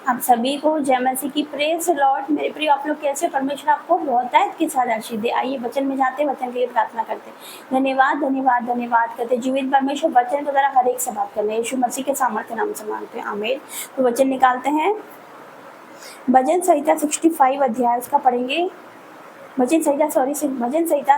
आप सभी को जय मसीह की, प्रेज लॉर्ड। मेरे प्रिय, आप लोग कैसे? परमेश्वर आपको बहुतायत के साथ आशीष दे। आइए वचन में जाते, वचन के लिए प्रार्थना करते। धन्यवाद धन्यवाद धन्यवाद करते। जीवित परमेश्वर वचन के द्वारा हर एक से बात करने यीशु मसीह के सामर्थ्य नाम से मांगते हैं, आमीन। तो वचन निकालते हैं, भजन संहिता 65 अध्याय उसका पढ़ेंगे। भजन संहिता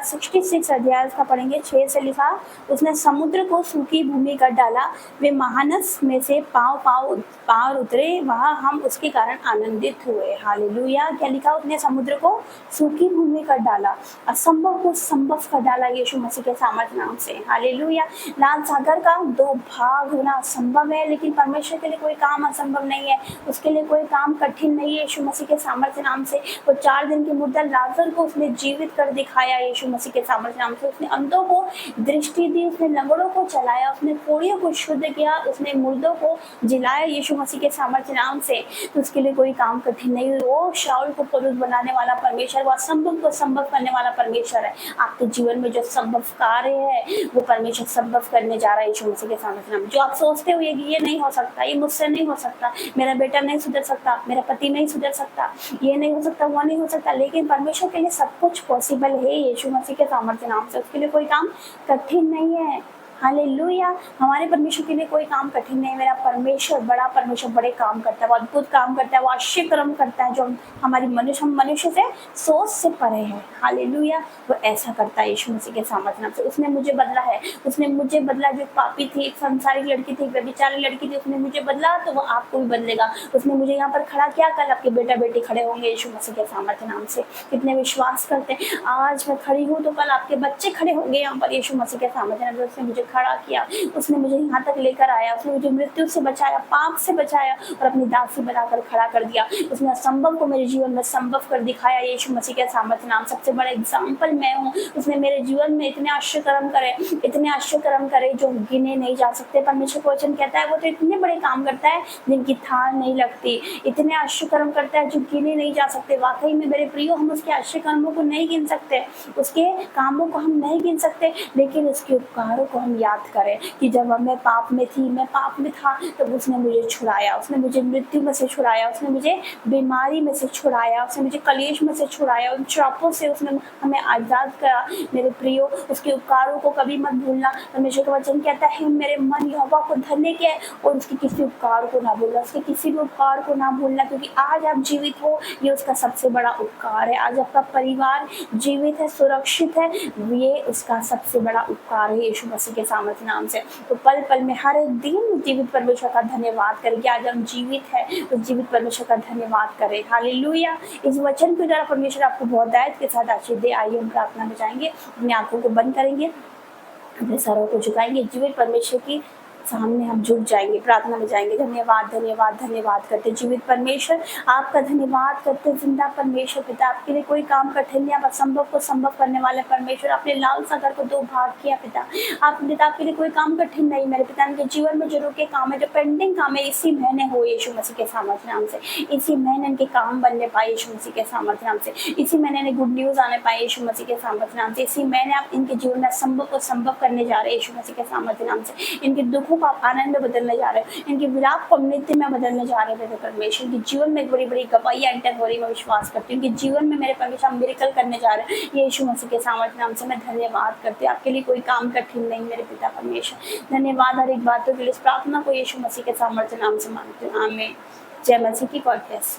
66 अध्याय का पढ़ेंगे। 6 से लिखा, उसने समुद्र को सूखी भूमि कर डाला, वे महानस में से पार उतरे, वहां हम उसके कारण आनंदित हुए। हालेलुया। क्या लिखा? उसने समुद्र को सूखी भूमि कर डाला, असंभव को संभव कर डाला यीशु मसीह के सामर्थ्य नाम से। हालेलुया। लाल सागर का 2 भाग होना असंभव है, लेकिन परमेश्वर के लिए कोई काम असंभव नहीं है, उसके लिए कोई काम कठिन नहीं है। यीशु मसीह के सामर्थ्य नाम से वो 4 दिन के मुर्दा लाजर को उसने जीवित कर दिखाया यीशु मसीह के सामर्थ्य नाम से। उसने अंधों को दृष्टि दी, उसने लंगड़ों को चलाया, उसने कोढ़ियों को शुद्ध किया, उसने मुर्दों को जिलाया यीशु मसीह के सामर्थ्य नाम से। तो उसके लिए कोई काम कठिन नहीं है। वो शाऊल को पौलुस बनाने वाला परमेश्वर, वो असंभव को संभव करने वाला परमेश्वर है। आपके जीवन में जो संभव कार्य है वो परमेश्वर संभव करने जा रहा है यीशु मसीह के सामर्थ्य नाम। जो आप सोचते हो ये नहीं हो सकता, ये मुझसे नहीं हो सकता, मेरा बेटा नहीं सुधर सकता, मेरा पति नहीं सुधर सकता, ये नहीं हो सकता, वो नहीं हो सकता, लेकिन परमेश्वर के लिए सब कुछ पॉसिबल है यीशु मसीह के सामर्थ्य नाम से। उसके लिए कोई काम कठिन नहीं है। हालेलुया। हमारे परमेश्वर के लिए कोई काम कठिन नहीं है। मेरा परमेश्वर, बड़ा परमेश्वर, बड़े काम करता है, वो अद्भुत काम करता है, वो आश्चर्य कर्म करता है, जो हमारी मनुष्य से सोच से परे है। हालेलुया। वो ऐसा करता है यीशु मसीह के सामर्थ्य नाम से। उसने मुझे बदला है, उसने मुझे बदला। जो पापी थी, एक संसारिक लड़की थी, व्यभिचारी लड़की थी, उसने मुझे बदला, तो वो आपको भी बदलेगा। उसने मुझे यहाँ पर खड़ा किया, कल आपके बेटा बेटी खड़े होंगे यीशु मसीह के सामर्थ्य नाम से। कितने विश्वास करते हैं? आज मैं खड़ी हूँ तो कल आपके बच्चे खड़े होंगे यहाँ पर यीशु मसीह के सामर्थ्य नाम से। उसने मुझे खड़ा किया, उसने मुझे यहाँ तक लेकर आया, उसने मुझे मृत्यु से बचाया, पाप से बचाया और अपनी दासी बनाकर खड़ा कर दिया। उसने असंभव को मेरे जीवन में संभव कर दिखाया यीशु मसीह के सामर्थ्य नाम। सबसे बड़ा एग्जाम्पल मैं हूँ। उसने मेरे जीवन में इतने आश्चर्य कर्म करे, इतने आश्चर्य कर्म करे जो गिने नहीं जा सकते। परमेश्वर का वचन कहता है वो तो इतने बड़े काम करता है जिनकी थाह नहीं लगती, इतने आश्चर्य कर्म करता है जो गिने नहीं जा सकते। वाकई में मेरे प्रियो, हम उसके आश्चर्य कर्मों को नहीं गिन सकते, उसके कामों को हम नहीं गिन सकते, लेकिन उसके उपकारों को हम याद करें कि जब मैं पाप में थी, मैं पाप में था, तब उसने मुझे छुड़ाया, उसने मुझे मृत्यु में से छुड़ाया, उसने मुझे बीमारी में से छुड़ाया, उसने मुझे कलेश में से छुड़ाया, उन श्रापों से उसने हमें आजाद करा। मेरे प्रियो, उसके उपकारों को कभी मत भूलना। परमेश्वर का वचन कहता है मेरे मन यहोवा को धन्य किया है, और उसके किसी उपकार को ना भूलना, उसके किसी भी उपकार को ना भूलना, क्योंकि आज आप जीवित हो ये उसका सबसे बड़ा उपकार है। आज आपका परिवार जीवित है, सुरक्षित है, ये उसका सबसे बड़ा उपकार है यीशु मसीह के सामर्थ्य नाम से। तो पल पल में हर एक दिन जीवित परमेश्वर का धन्यवाद करें कि आज हम जीवित है, तो जीवित परमेश्वर का धन्यवाद करें। हालेलुया। इस वचन के द्वारा परमेश्वर आपको बहुत दायित्व के साथ आशीष दे। आइए हम प्रार्थना में जाएंगे, अपनी आंखों को बंद करेंगे, अपने सरों को झुकाएंगे, जीवित परमेश्वर की सामने हम झुक जाएंगे, प्रार्थना में जाएंगे। धन्यवाद धन्यवाद धन्यवाद करते जीवित परमेश्वर, आपका धन्यवाद करते जिंदा परमेश्वर पिता। आपके लिए कोई काम कठिन नहीं, आप असंभव को संभव करने वाले परमेश्वर। आपने लाल सागर को 2 भाग किया पिता। आप पिता, आपके लिए कोई काम कठिन नहीं मेरे पिता। इनके जीवन में जो रुके काम है, जो पेंडिंग काम है, इसी महीने हो यीशु मसीह के सामर्थ्य नाम से। इसी महीने इनके काम बनने पाए यीशु मसीह के सामर्थ्य नाम से। इसी महीने गुड न्यूज आने पाए यीशु मसीह के सामर्थ्य नाम से। इसी महीने आप इनके जीवन में असंभव को संभव करने जा रहे हैं यीशु मसीह के सामर्थ्य नाम से। इनके दुखों को आप आनंद में बदलने जा रहे हैं, इनके विलाप को नृत्य में बदलने जा रहे हैं परमेश्वर। इनके जीवन में एक बड़ी बड़ी गवाही एंटर हो रही है, मैं विश्वास करती हूँ। इनके जीवन में मेरे परमेश्वर मिरेकल करने जा रहे हैं यीशु मसीह के सामर्थ्य नाम से। मैं धन्यवाद करती हूँ। आपके लिए कोई काम कठिन नहीं मेरे पिता परमेश्वर। धन्यवाद हर एक बातों के लिए। इस प्रार्थना को यीशु मसीह के सामर्थ्य नाम से मांगती हूँ, आमीन। जय मसीह की। God bless.